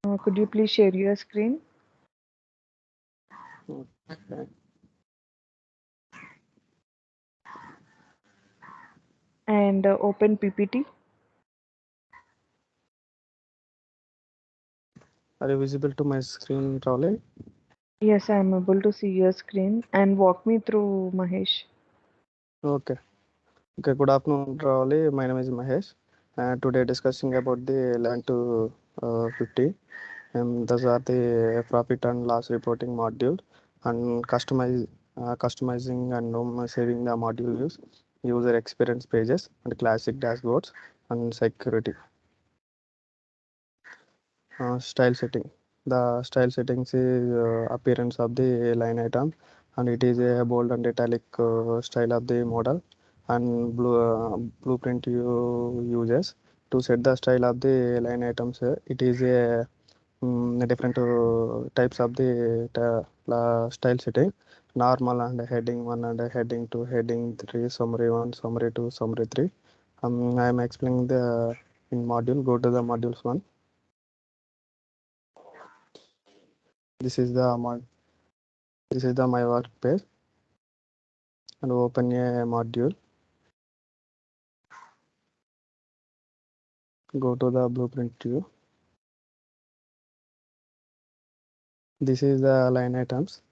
Could you please share your screen Okay. and open PPT? Are you visible to my screen, Ravli? Yes, I am able to see your screen and walk me through, Mahesh. Okay. Okay. Good afternoon, Ravli. My name is Mahesh. Today discussing about the 11 to 50. Those are the profit and loss reporting module and customizing and saving the module use, user experience pages and classic dashboards and security. Style setting. The style settings is appearance of the line item, and it is a bold and italic style of the model, and blueprint you uses to set the style of the line items. It is a different types of the style setting: normal and heading 1 and heading 2, heading 3, summary 1, summary 2, summary 3. I am explaining the in module. Go to the modules 1. This is the this is the my work page, and open a module. Go to the blueprint view. This is the line items.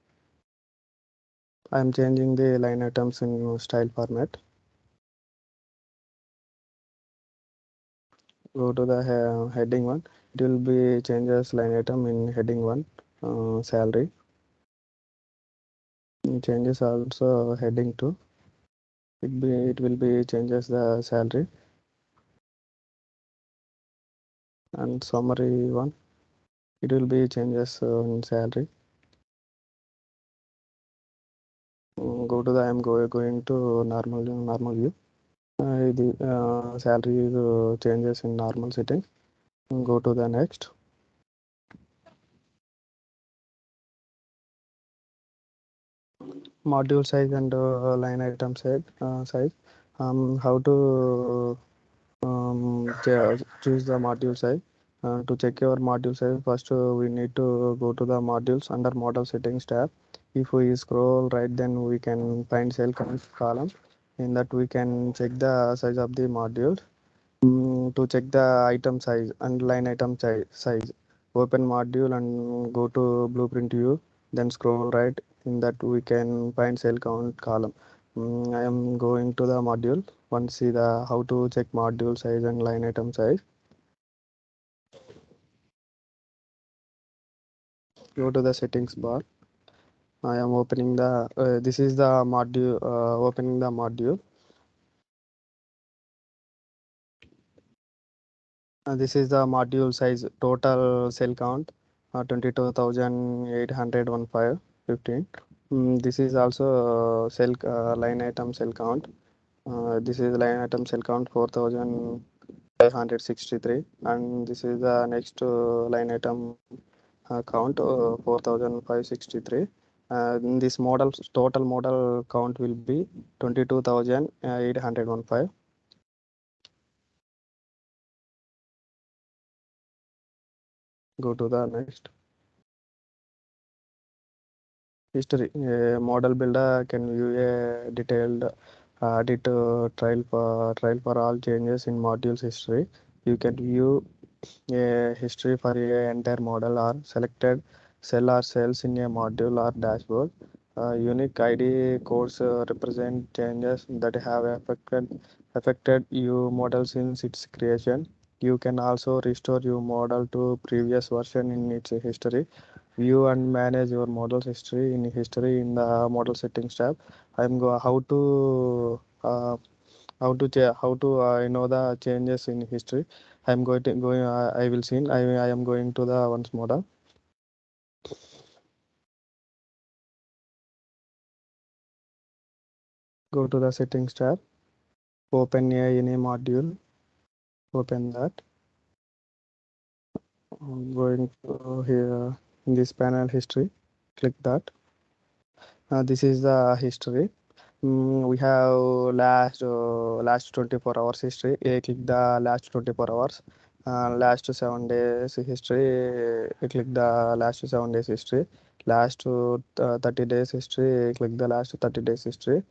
I am changing the line items in style format. Go to the heading 1. It will be changes line item in heading 1, salary. Changes also heading 2. It will be changes the salary, and summary 1. It will be changes in salary. Go to the I am going to normal view. The salary is changes in normal settings. Go to the next. Module size and line item size. How to choose the module size. To check your module size, first we need to go to the modules under model settings tab. If we scroll right, then we can find cell count column. In that we can check the size of the module. To check the item size and line item size, open module and go to blueprint view, then scroll right. In that we can find cell count column. I am going to the module. Once see the how to check module size and line item size. Go to the settings bar. I am opening the this is the module, opening the module. This is the module size, total cell count 22,815. This is also cell line item cell count. This is line item cell count 4,563, and this is the next line item count 4,563. In this model, total model count will be 22,815. Go to the next. History. A model builder can view a detailed audit trial for all changes in modules history. You can view a history for a entire model or selected cell or cells in a module or dashboard. Unique ID codes represent changes that have affected your model since its creation. You can also restore your model to previous version in its history. View and manage your model's history in the model settings tab. I'm go how to know the changes in history. I'm going I will see. I am going to the once model. Go to the settings tab. Open any module. Open that. I'm going to here in this panel history. Click that. This is the history. We have last 24 hours history. Click the last 24 hours. Last 7 days history, click the last 7 days history. Last 30 days history, click the last 30 days history.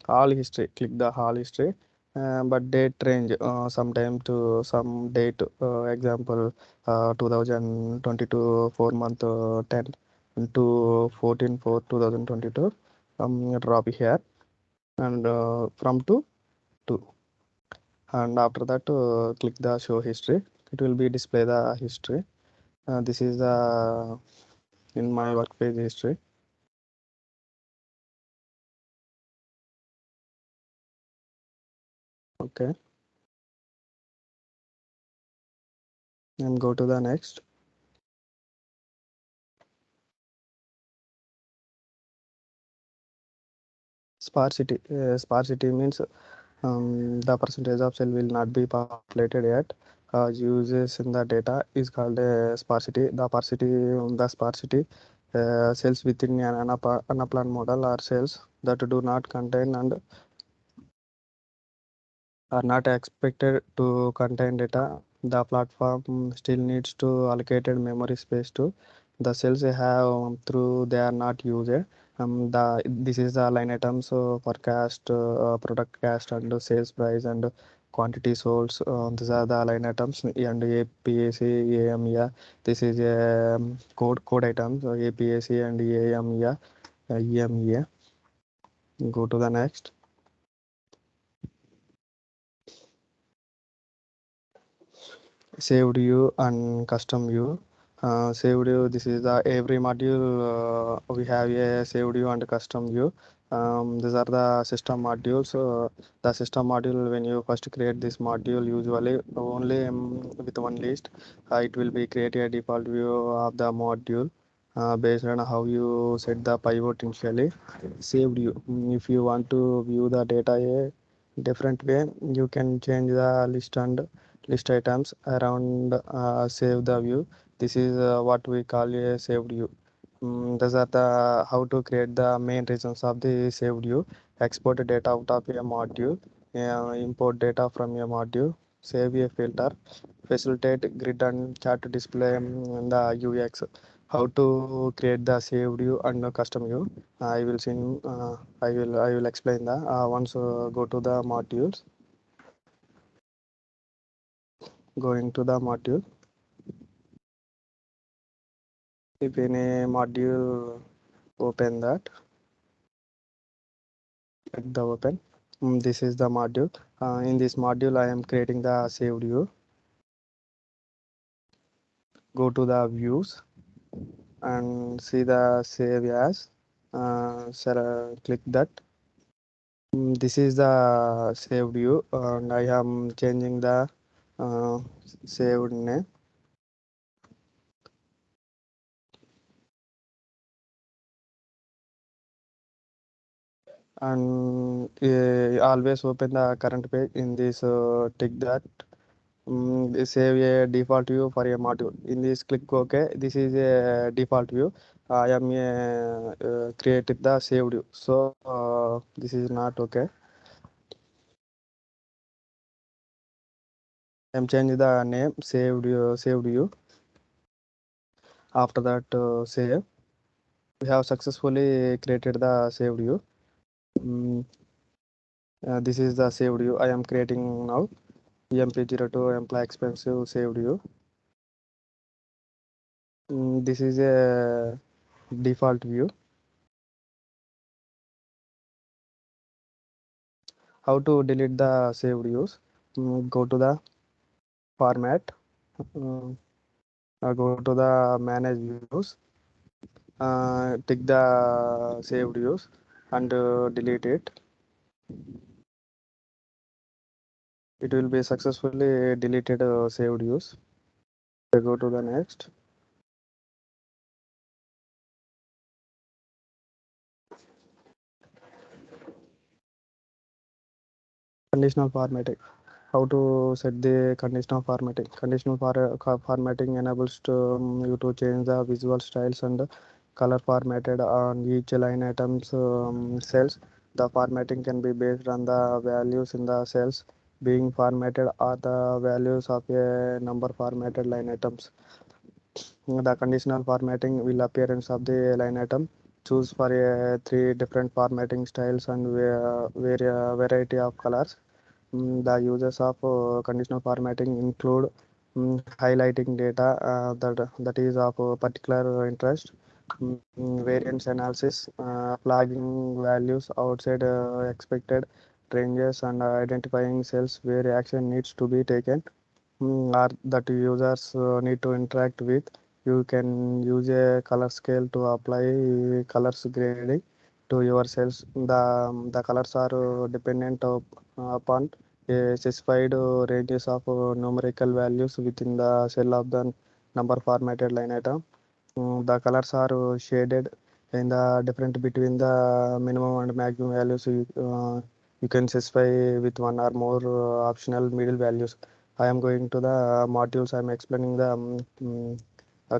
All history, click the all history. But date range, sometime to some date, example 2022 4 month 10 to 14 4 2022. Drop here and from to and after that click the show history. It will be display the history. This is the in my workspace history. Okay, and go to the next. Sparsity means the percentage of cell will not be populated yet. Uses in the data is called sparsity. The sparsity cells within an Anaplan model are cells that do not contain and are not expected to contain data. The platform still needs to allocated memory space to the cells they have through they are not used. The this is the line items forecast, product cost and sales price and quantity sold. These are the line items and APAC, AMEA. This is code items APAC and AMEA, EMEA. Go to the next. Saved view and custom view. Saved view, this is the every module we have a saved view and custom view. These are the system modules. The system module, when you first create this module, usually only with one list, it will be create a default view of the module based on how you set the pivot initially. Saved view, if you want to view the data a different way, you can change the list and list items around save the view. This is what we call a saved view. These are the how to create the main reasons of the saved view. Export data out of a module, import data from a module, save a filter, facilitate grid and chart display in the UX. How to create the saved view and custom view. I will see. I will explain the once go to the modules. Going to the module. If any module open that, click the open. This is the module. In this module, I am creating the saved view. Go to the views and see the save as. Click that. This is the saved view, and I am changing the uh, saved name. And always open the current page in this tick that. Save a default view for a module. In this, click OK. This is a default view. I am created the saved view. So this is not okay. I am changing the name saved view. After that, save. We have successfully created the saved view. Mm, this is the saved view I am creating now. EMP02 employee expensive saved view. This is a default view. How to delete the saved views? Go to the format, go to the manage views, tick the saved views and delete it. It will be successfully deleted saved views. Go to the next. Conditional formatting. How to set the conditional formatting? Formatting enables you to change the visual styles and color formatted on each line items cells. The formatting can be based on the values in the cells being formatted are the values of a number formatted line items. The conditional formatting will appearance of the line item. Choose for a three different formatting styles and variety of colors. The uses of conditional formatting include highlighting data that is of particular interest, variance analysis, flagging values outside expected ranges, and identifying cells where action needs to be taken or that users need to interact with. You can use a color scale to apply colors grading to your cells. The colors are upon a specified ranges of numerical values within the cell of the number formatted line item. The colors are shaded in the difference between the minimum and maximum values. You can specify with one or more optional middle values. I am going to the modules. I am explaining the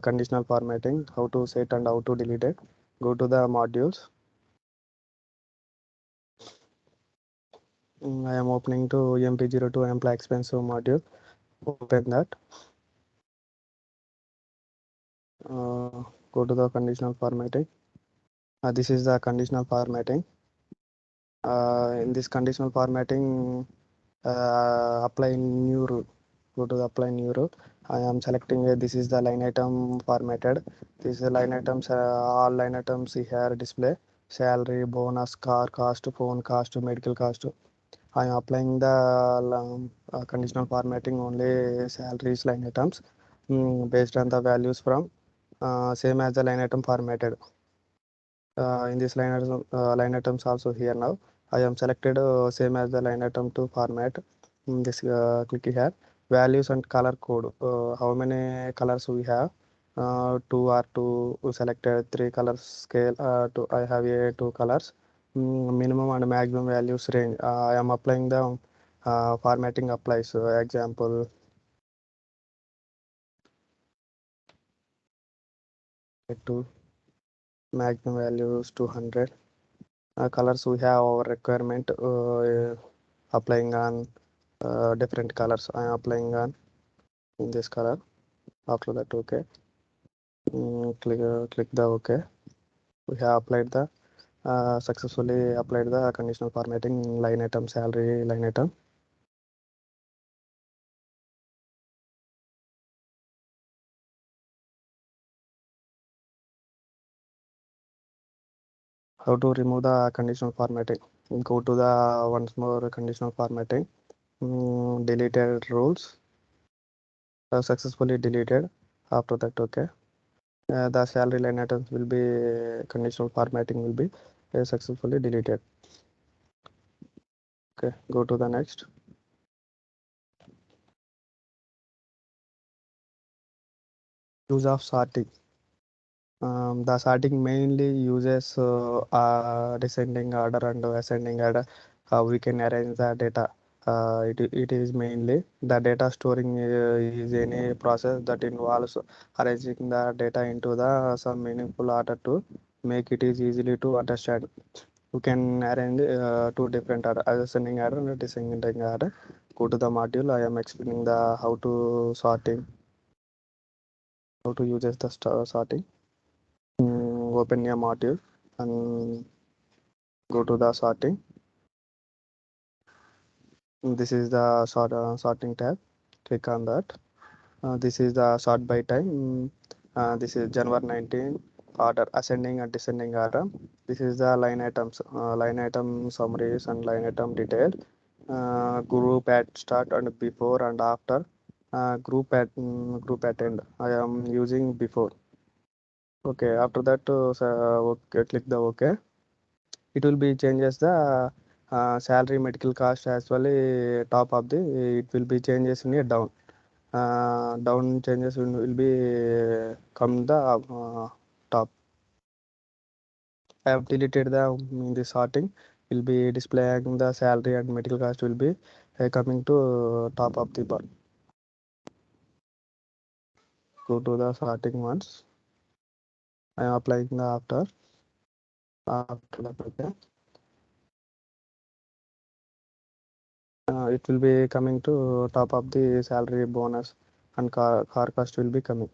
conditional formatting, how to set and how to delete it. Go to the modules. I am opening to MP02 employee expense module. Open that. Go to the conditional formatting. This is the conditional formatting. In this conditional formatting, apply new rule. Go to the apply new rule. I am selecting this is the line item formatted. This is the line items. All line items here display: salary, bonus, car cost, phone cost, medical cost. I am applying the conditional formatting only salaries line items based on the values from same as the line item formatted. In this line items also here now I am selected same as the line item to format. This click here values and color code. How many colors we have? Two or two selected three color scale. Two, I have a two colors. Minimum and maximum values range. I am applying the formatting applies. Example to maximum values 200. Colors we have our requirement applying on different colors. I am applying on in this color. After that, okay. Click the okay. We have applied the successfully applied the conditional formatting line item salary line item. How to remove the conditional formatting? Go to the once more conditional formatting. Deleted rules successfully deleted. After that, okay. The salary line items will be conditional formatting will be successfully deleted. Okay, go to the next. Use of sorting. The sorting mainly uses descending order and ascending order. We can arrange the data. It is mainly the data storing is any process that involves arranging the data into the some meaningful order to make it is easily to understand. You can arrange two different order, ascending order and descending order. Go to the module. I am explaining the how to sorting, how to use the sorting. Open a module and go to the sorting. This is the sorting tab. Click on that. This is the sort by time. This is January 19 order ascending and descending order. This is the line items, line item summaries and line item detail. Group at start and before and after. Group at end. I am using before. Okay. After that, okay, click the OK. It will be changes the salary medical cost as well top of the it will be changes in a down down changes will be come the top. I have deleted the in the sorting will be displaying the salary and medical cost will be coming to top of the bar. Go to the sorting ones. I am applying the after that okay. It will be coming to top of the salary bonus and car cost will be coming.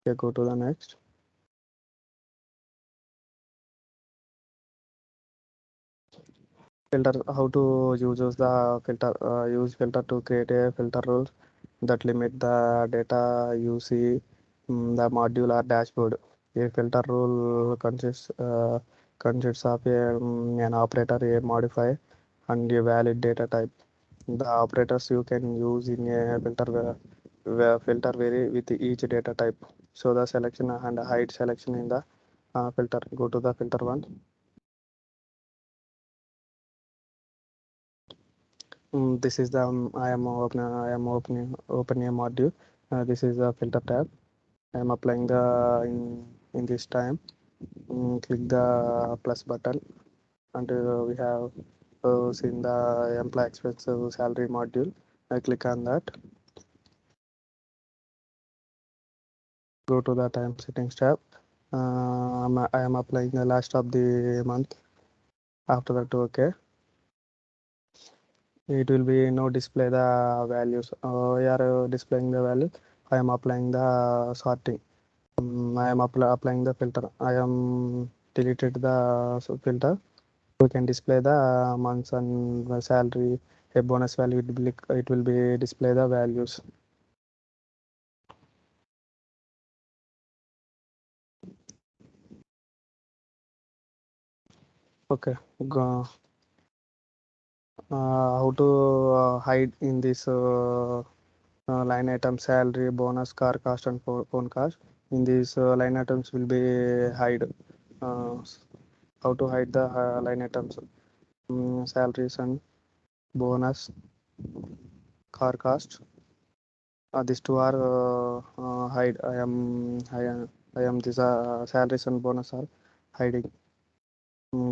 Okay, go to the next. Filter, how to use the filter, use filter to create a filter rules that limit the data you see the module or dashboard. A filter rule consists of an operator, a modifier, and a valid data type. The operators you can use in a filter vary with each data type. So the selection and hide selection in the filter. Go to the filter one. This is the opening a module. This is the filter tab. I am applying the in this time. Click the plus button and we have seen the employee expense salary module. I click on that. Go to the time settings tab. I am applying the last of the month. After that, okay. It will be no display the values. We are displaying the value. I am applying the sorting. I am applying the filter. I am deleted the filter. We can display the months and the salary. A bonus value it will be display the values. Okay. How to hide in this line item salary, bonus, car cost, and phone cost. In these line items will be hide. Uh, how to hide the line items? Salaries and bonus, car cost. These two are hide. I am these salaries and bonus are hiding.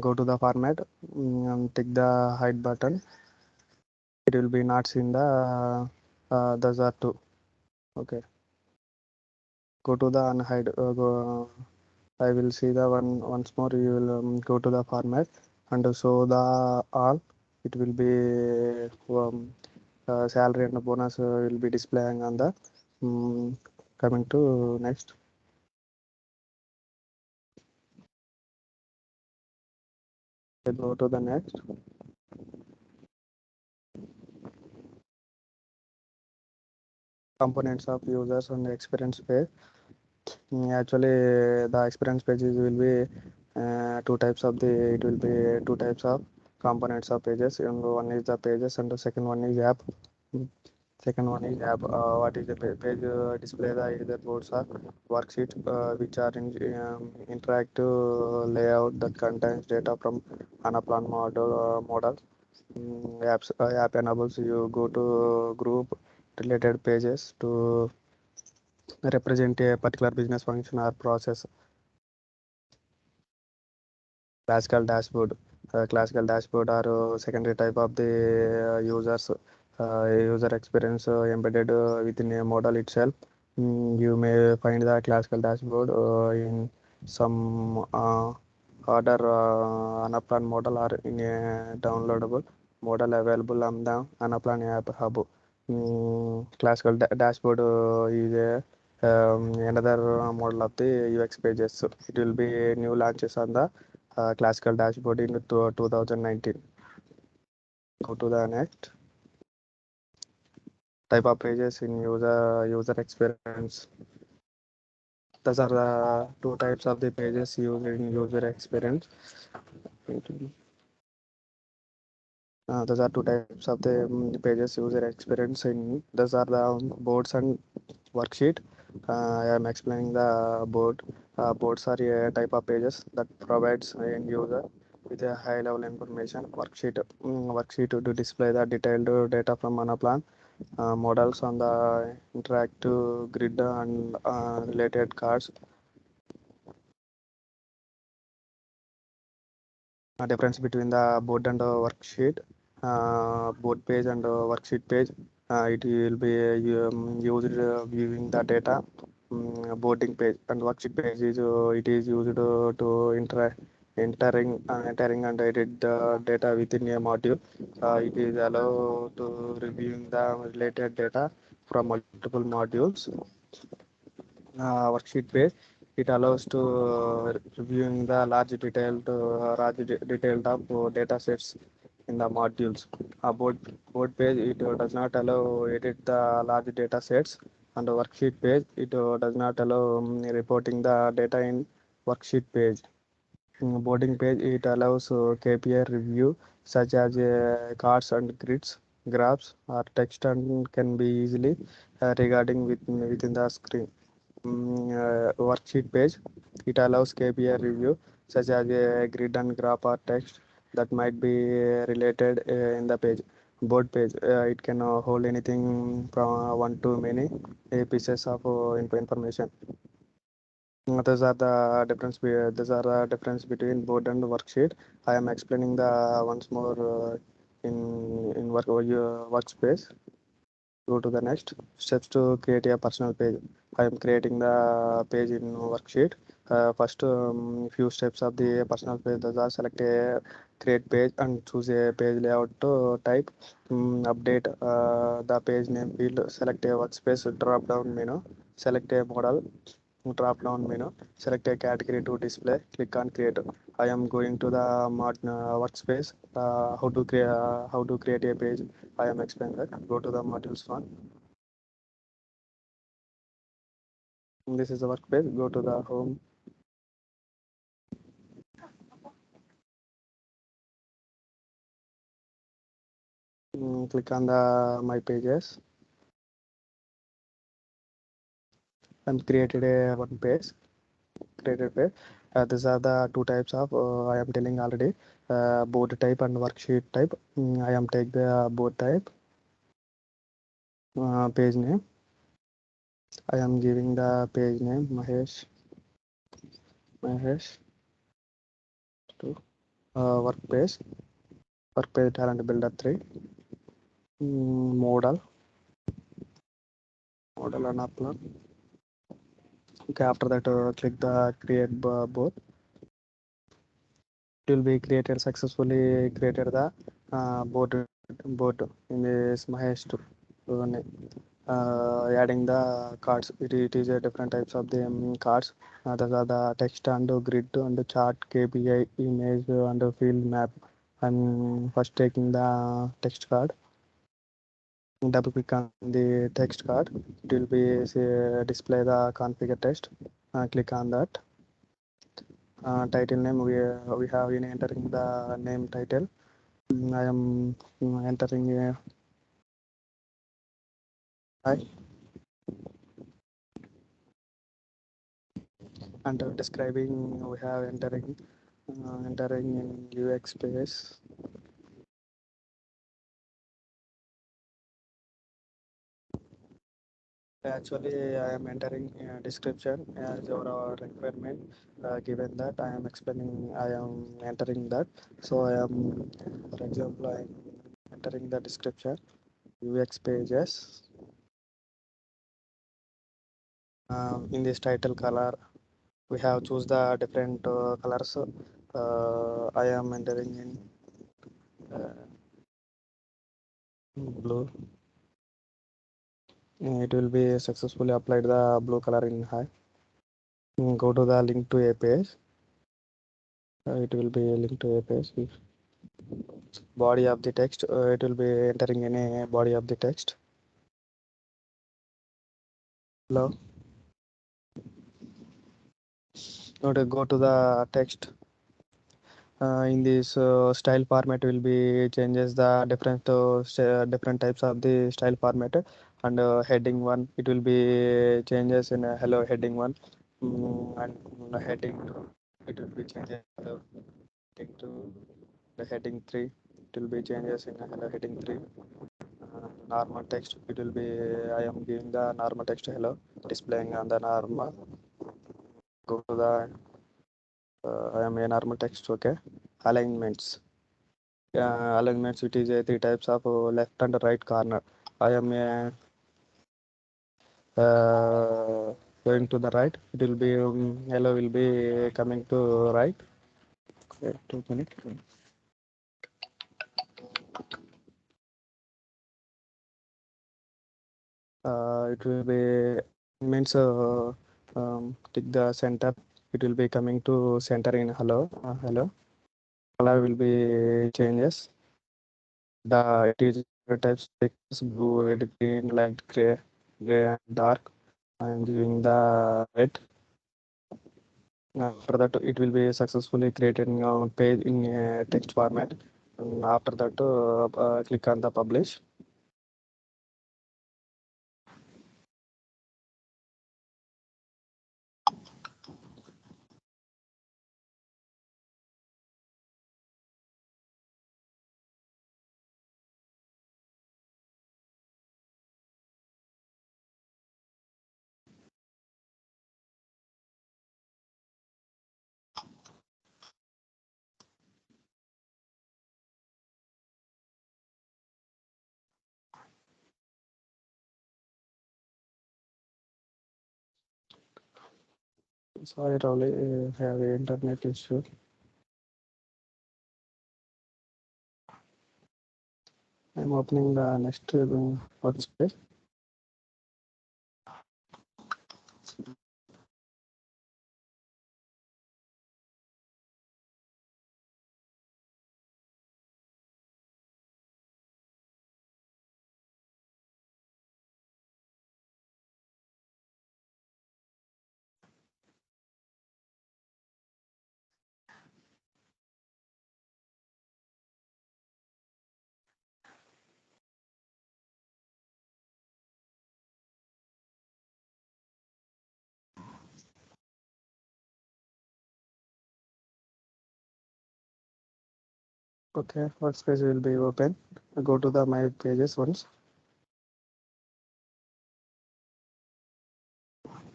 Go to the format and tick the hide button. It will be not seen the those are two. Okay. Go to the unhide. I will see the one once more. You will go to the format and show the all. It will be salary and bonus will be displaying on the coming to next. Go to the next components of users and experience page. Actually, the experience pages will be two types of the. It will be two types of components of pages. And one is the pages, and the second one is app. Mm, Second one is app. What is the page? Display the either boards or worksheet, which are in interactive layout that contains data from Anaplan model. App enables you go to group related pages to represent a particular business function or process. Classical dashboard are secondary type of the user experience embedded within a model itself. You may find the classical dashboard in some other Anaplan model or in a downloadable model available on the Anaplan app hub. Classical dashboard is another model of the UX pages. So it will be new launches on the classical dashboard in 2019. Go to the next type of pages in user experience. Those are the two types of the pages used in user experience. Those are two types of the pages user experience in. Those are the boards and worksheet. I am explaining the board. Boards are a type of pages that provides end user with a high level information. Worksheet to display the detailed data from Anaplan models on the interactive grid and related cards. Difference between the board and worksheet. Board page and worksheet page. It will be used viewing the data. Boarding page and worksheet page is it is used to interact entering and edit the data within a module. It is allowed to reviewing the related data from multiple modules. Worksheet page, it allows to reviewing the large detailed of data sets in the modules. Board page, it does not allow edit the large data sets, and the worksheet page, it does not allow reporting the data in worksheet page. Boarding page, it allows KPI review such as cards and grids, graphs, or text, and can be easily regarding within the screen. Worksheet page, it allows KPI review such as a grid and graph or text that might be related in the page. Board page, it can hold anything from one to many pieces of information. Those are the difference between board and worksheet. I am explaining the once more in workspace. Go to the next steps to create a personal page. I am creating the page in worksheet. First, few steps of the personal page. Those are select a create page and choose a page layout type. Update the page name field. Select a workspace drop down menu. Select a model drop down menu. Select a category to display. Click on create. I am going to the workspace. How to create a page. I am explaining that. Go to the modules one. This is the workspace. Go to the home. Click on the my pages and created a one page. Created page. These are the two types of I am telling already. Board type and worksheet type. I am take the board type. Page name. I am giving the page name Mahesh. Mahesh to workspace. Workspace talent builder 3. Model. Model and upload. Okay, after that, click the create board. It will be created successfully. Created the board in this Mahesh name. Adding the cards. It is a different types of the cards. Those are the text and grid and chart, KPI, image and field map. I'm first taking the text card. Double click on the text card. It will be display the configure text. Click on that. Title name, we have in entering the name title. I am entering hi and describing, we have entering in UX space. Actually, I am entering description as your requirement. Given that I am explaining, I am entering that. So I am, for example, I am entering the description UX pages. In this title color, we have choose the different colors. I am entering in blue. It will be successfully applied the blue color in high. Go to the link to a page. It will be linked to a page. Body of the text, it will be entering any body of the text. Hello. Okay, go to the text. In this style format will be changes the different types of the style format, and heading one, it will be changes in hello heading one. And heading two, it will be changes hello heading two. The heading three, it will be changes in hello heading three. Normal text, it will be, I am giving the normal text hello displaying on the normal. Go to the I am a normal text. Okay, alignments. Alignments, it is a three types of left and right corner. I am going to the right. It will be yellow will be coming to right. Wait 2 minutes. It will be means tick the center. It will be coming to center in hello. Hello. Color will be changes. The it is types text blue, red, green, light gray, and dark. I am giving the red. After that, it will be successfully created in a page in a text format. And after that, click on the publish. Sorry, Ravli, have a internet issue. I'm opening the next workspace. Okay, workspace will be open. Go to the my pages once.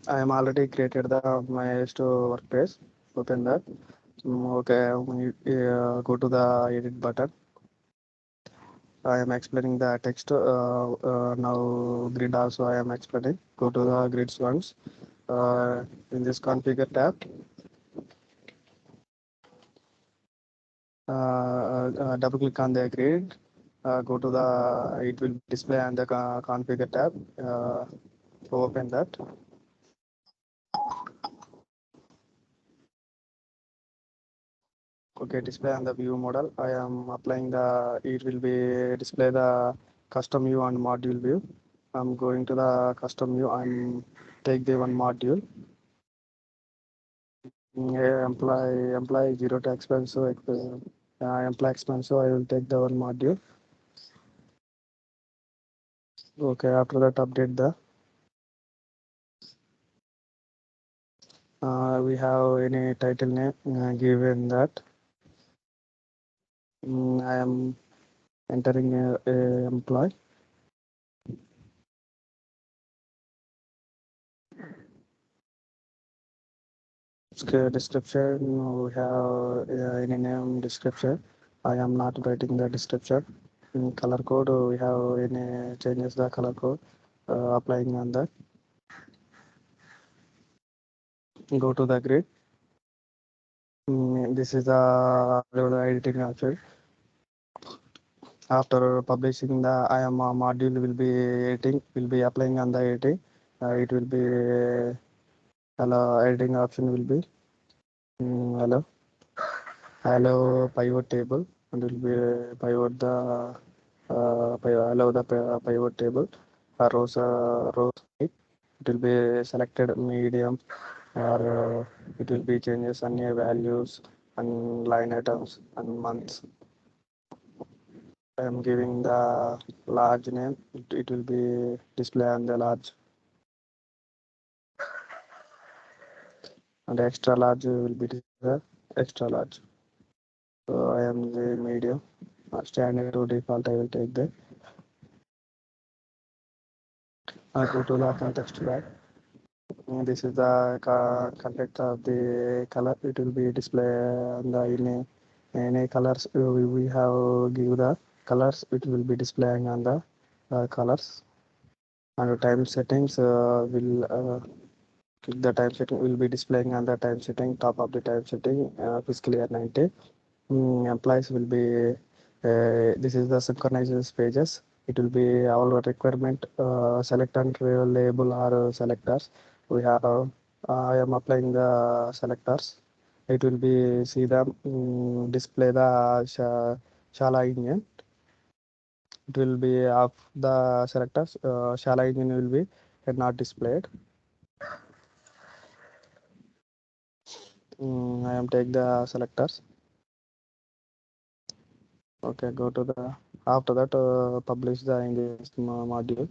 I am already created the my store workspace. Open that. Okay, go to the edit button. I am explaining the text. Now grid also I am explaining. Go to the grids once. In this configure tab, double click on the grid. Go to the it will display on the configure tab. Open that. Okay, display on the view model. I am applying the, it will be display the custom view and module view. I'm going to the custom view and take the one module. Employee zero to expense. So employee expense. So I will take the one module. Okay, after that update the, we have any title name given that. I am entering a employee. Description, we have any name description. I am not writing the description. In color code, we have any changes the color code, applying on that. Go to the grid. This is the editing option. After publishing the I am module will be editing, will be applying on the editing. It will be hello editing option will be hello. Allow pivot table and will be pivot the allow the pivot table rows height. It will be selected medium or it will be changes any values and line items and months. I am giving the large name. It will be display on the large and extra large will be display extra large. So I am the medium. Standard to default. I will take that. Go to the context bar. This is the context of the color. It will be display on the any colors we have give the colors. It will be displaying on the colors and time settings will Click the time setting will be displaying on the time setting, top of the time setting, fiscal year 90. Employees will be, this is the synchronized pages. It will be our requirement, select and label our selectors. We have, I am applying the selectors. It will be see the display the Shala engine. It will be of the selectors. Shala engine will be not displayed. I am take the selectors. Okay, go to the after that publish the in this module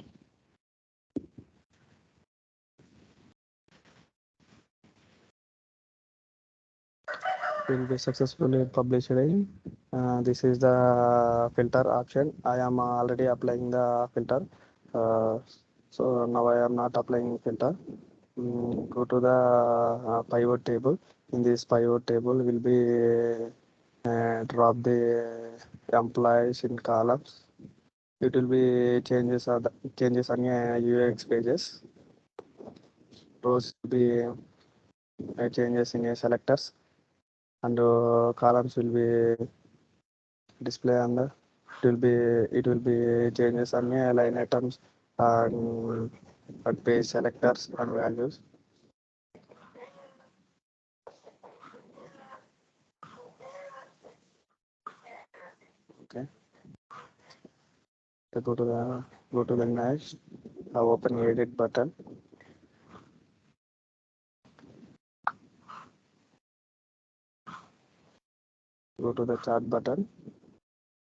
will be successfully published in. This is the filter option. I am already applying the filter. Uh, so now I am not applying filter. Go to the pivot table. In this pivot table will be drop the employees in columns. It will be changes on UX pages. Rows will be changes in selectors, and columns will be display on the it will be changes on line items and page selectors and values. Okay, so go to the next, open edit button. Go to the chart button.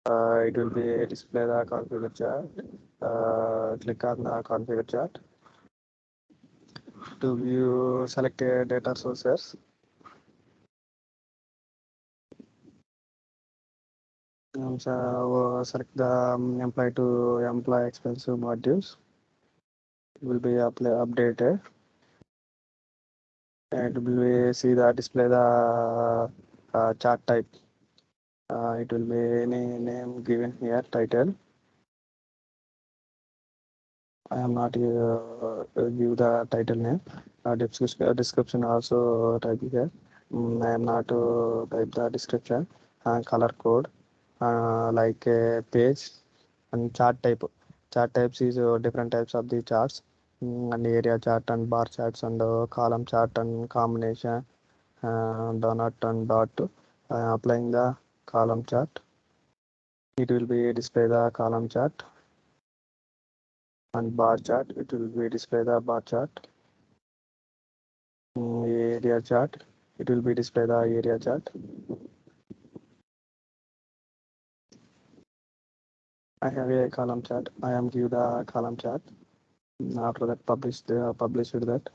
It will be display the configure chart. Click on the configure chart to view selected data sources. So select the employee to employee expensive modules. It will be updated, and will be see the display the chart type. It will be any name given here, title. I am not give the title name. Description also type here. I am not type the description. Color code, like a page, and chart type. Chart types is different types of the charts, and area chart and bar charts and column chart and combination, donut and dot. I am applying the column chart. It will be display the column chart, and bar chart. It will be display the bar chart. Area chart. It will be display the area chart. I have a column chart. I am give the column chart. After that, published that.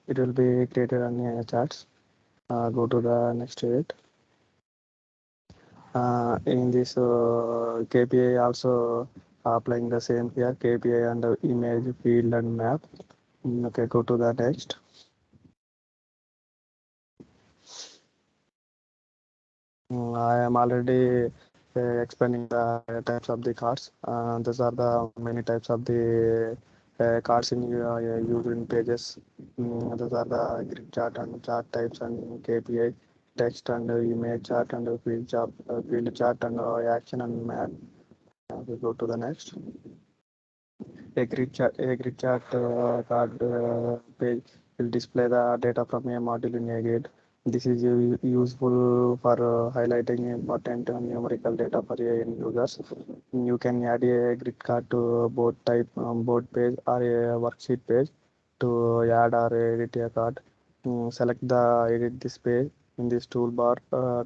It will be created on charts. Go to the next sheet. In this KPI also applying the same here, KPI and the image field and map. Okay, go to the next. I am already explaining the types of the cards. These are the many types of the cards in used in pages. Those are the grid chart and chart types and KPI, text and image chart and field chart and action and map. We go to the next. A grid chart card page will display the data from a module in a grid. This is useful for highlighting important numerical data for a end users. You can add a grid card to board page or a worksheet page to add or edit a card. Select the edit this page in this toolbar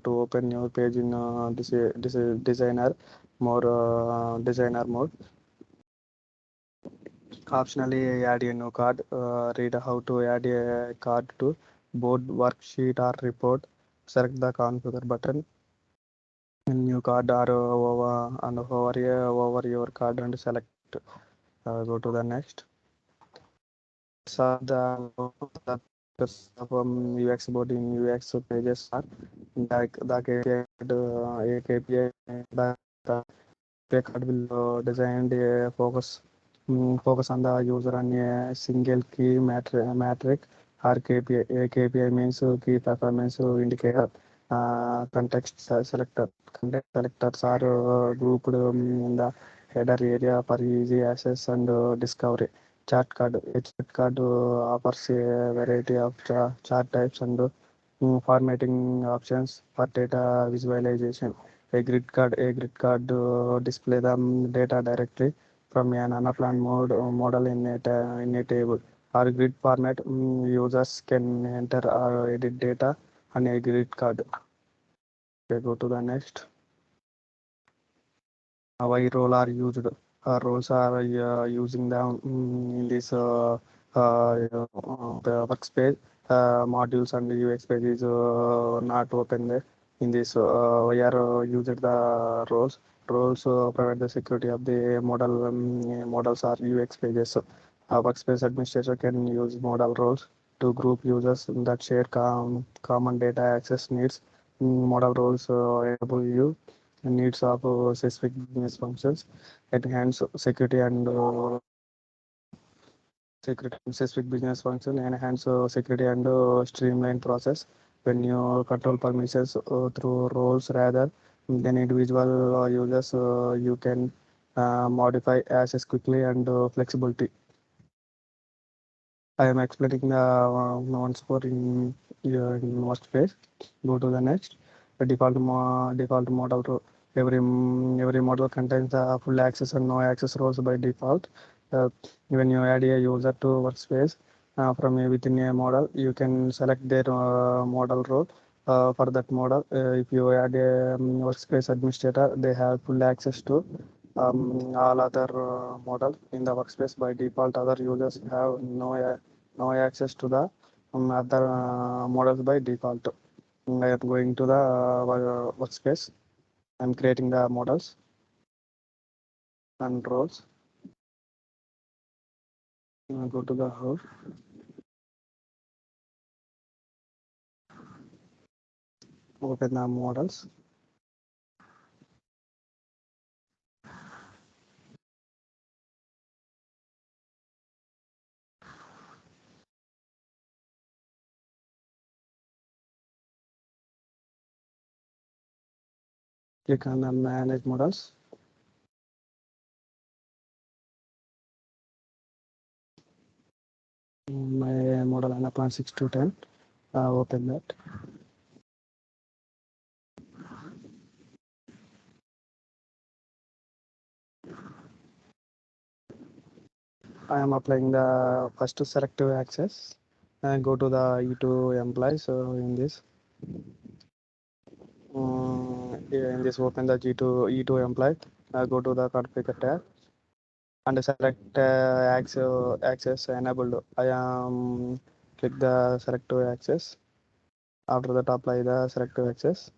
to open new page in this is designer mode. Optionally, add a new card. Read how to add a card to board, worksheet, or report. Select the configure button. New card or over your card and select. Go to the next. So the UX board in UX pages are the KPI, Graphic card will design a focus on the user on a single key metric or KPI. A KPI means key performance indicator. Context selectors are grouped in the header area for easy access and discovery. Chart card. A chart card offers a variety of chart types and formatting options for data visualization. A grid card display the data directly from an Anaplan model in a table or grid format. Users can enter or edit data on a grid card. Okay, go to the next. Why role are used? Roles are using them in this workspace modules and UX page is not open there. In this, we are used the roles. Roles provide the security of the model. Models are UX pages. Workspace administrator can use model roles to group users that share common data access needs. Model roles enable you needs of specific business functions, enhance security and security specific business function, enhance security and streamline process when you control permissions through roles rather than individual users. You can modify access quickly and flexibility. I am explaining the once for in workspace. Go to the next. The default model row. Every model contains the full access and no access roles by default. Uh, when you add a user to workspace from within a model, you can select their model role for that model. If you add a workspace administrator, they have full access to all other models in the workspace by default. Other users have no access to the other models by default. I am going to the workspace. I'm creating the models and roles. Go to the house, open the models, click on the manage models. My model Anaplan 6 to 10. Open that. I am applying the first selective access and go to the E2 employees. So in this, in this open the G2 E2 employee. Go to the configure tab and select access enabled. I am click the selective access. After that, apply the selective access.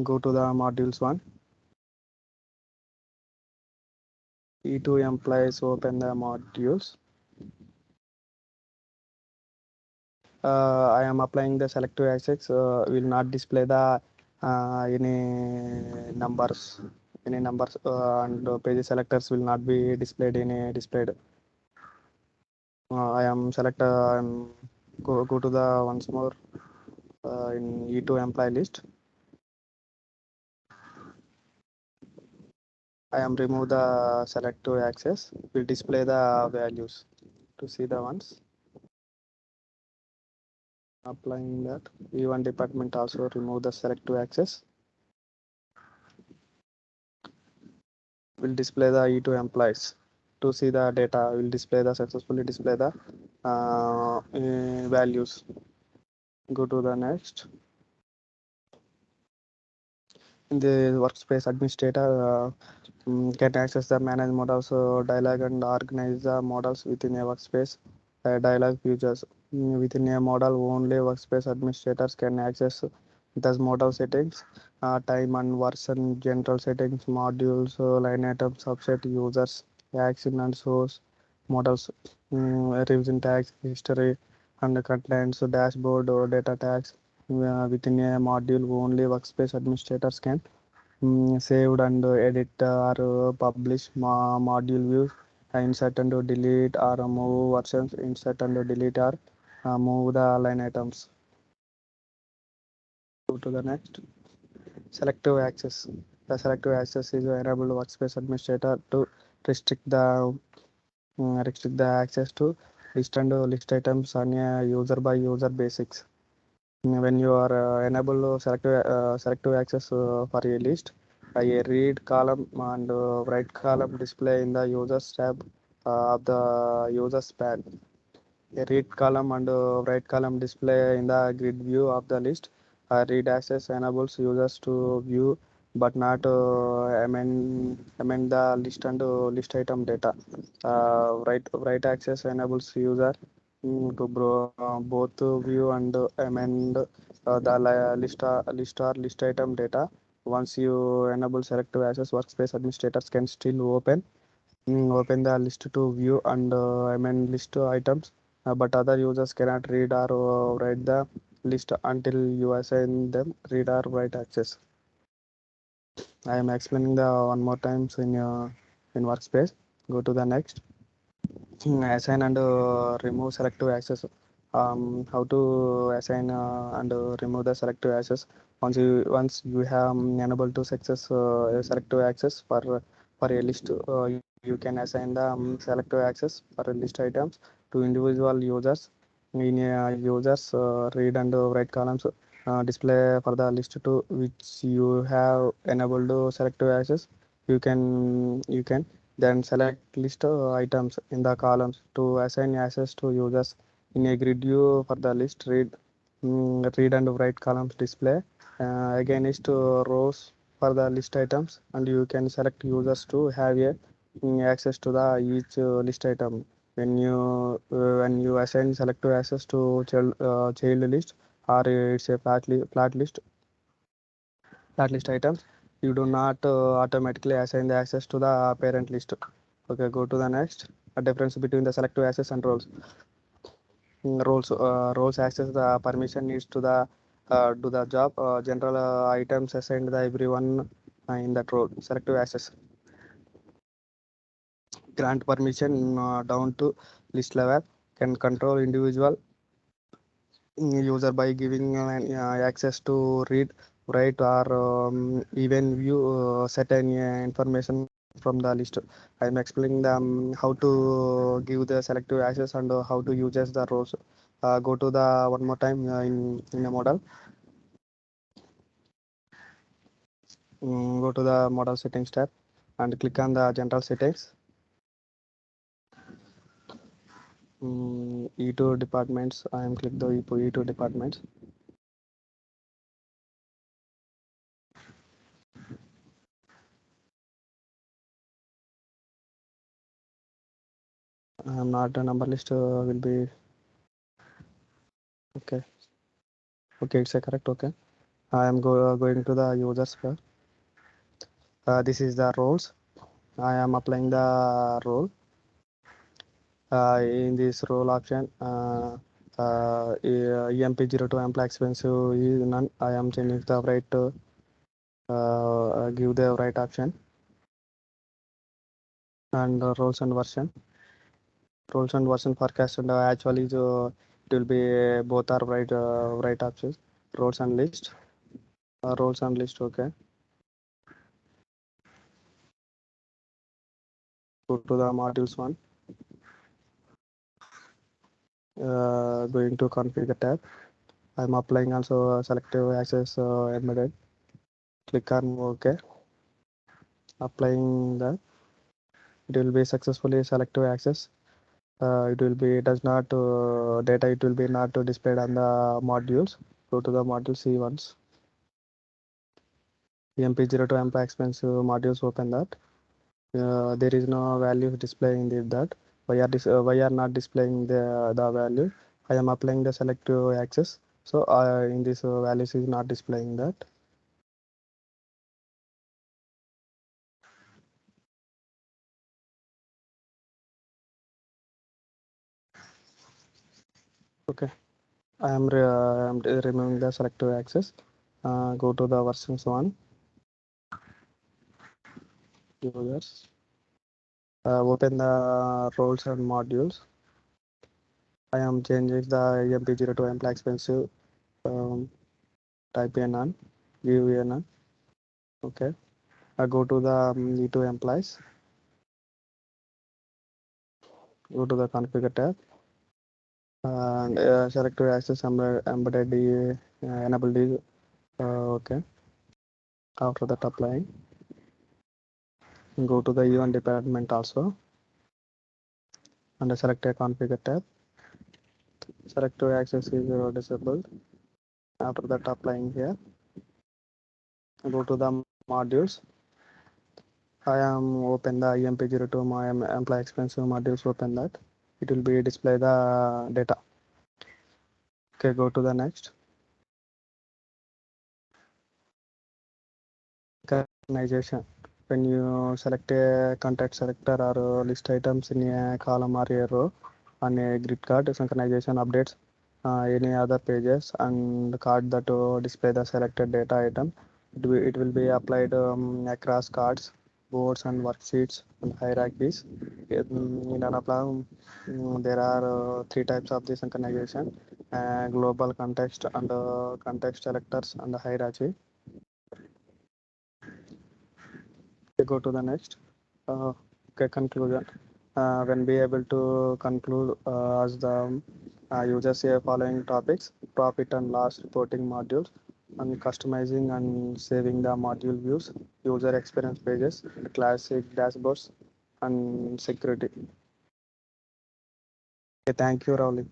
Go to the modules one. E2 employees open the modules. I am applying the selective access. Will not display the numbers. Any numbers and page selectors will not be displayed. I am select. Go to the once more in E2 employee list. I am remove the selective access. Will display the values to see the ones. Applying that. E1 department also remove the selective access. Will display the E2 employees. To see the data, will display the successfully display the values. Go to the next. In the workspace administrator can access the manage models dialog and organize the models within a workspace dialog features. Within a model only workspace administrators can access those model settings, time and version, general settings, modules, line items, subset users, action and source models, revision tags, history and contents, dashboard or data tags. Within a module only workspace administrators can saved and edit or publish module views, insert and delete or move versions, insert and delete or move the line items. Go to the next. Selective access. The selective access is enabled workspace administrator to restrict the restrict the access to list and list items on a user by user basics. When you are enable selective access for a list, a read column and write column display in the users tab of the users pad. A read column and write column display in the grid view of the list. Read access enables users to view but not amend the list and list item data. Write access enables user to both view and amend the list or list item data. Once you enable selective access, workspace administrators can still open the list to view and amend list items, but other users cannot read or write the list until you assign them read or write access. I am explaining the one more times in workspace. Go to the next. Assign and remove selective access. How to assign and remove the selective access. Once you have enabled to success selective access for a list, you can assign the selective access for a list items to individual users in a users read and write columns display for the list to which you have enabled selective access. You can then select list items in the columns to assign access to users in a grid view for the list read and write columns display against rows for the list items, and you can select users to have a access to the each list item. When you assign selective access to child list or it's a flat list items, you do not automatically assign the access to the parent list. Okay, go to the next. A difference between the selective access and roles. Roles access the permission needs to the do the job. General items assigned the everyone in that role. Selective access grant permission down to list level, can control individual user by giving access to read, write, or even view certain information from the list. I'm explaining them how to give the selective access and how to use the roles. Go to the one more time in a model. Go to the model settings tab and click on the general settings. E2 departments. I am click the E2 departments. I'm not a number list will be okay. Okay, it's a correct. Okay. I am going to the users here. This is the roles. I am applying the role. In this role option, EMP02 ample expensive is none. I am changing the right to give the right option and roles and version. Roles and version forecast and actually it will be both are right options. Roles and list. Roles and list. Okay. Go to the modules one. Going to configure tab. I'm applying also selective access embedded. Click on OK. Applying that, it will be successfully selective access. It will be does not data. It will be not displayed on the modules. Go to the module C once. MP02 MP expensive modules. Open that. There is no value displaying that. Why are not displaying the value? I am applying the selective access. So in this values is not displaying that. Okay. I am removing the selective access. Go to the versions one. users. Open the roles and modules. I am changing the MP0 to employee expensive. Um, Type in none, give a none. Okay. I go to the E2 employees. Go to the configure tab and select to access embedded enable the okay. After that applying, go to the event department also and select a configure tab. Select to access is disabled. After that applying here, go to the modules. I am open the EMP02 my employee expensive modules. Open that. It will be display the data. Okay, go to the next. Organization. When you select a contact selector or list items in a column or a row on a grid card, synchronization updates any other pages and the card that display the selected data item. It will be applied across cards, boards, and worksheets and hierarchies. In Anaplan, there are three types of the synchronization: global context and context selectors and the hierarchy. Go to the next. Okay, conclusion. When be able to conclude as the users say following topics: profit and loss reporting modules, and customizing and saving the module views, user experience pages, classic dashboards, and security. Okay, thank you, Ravli.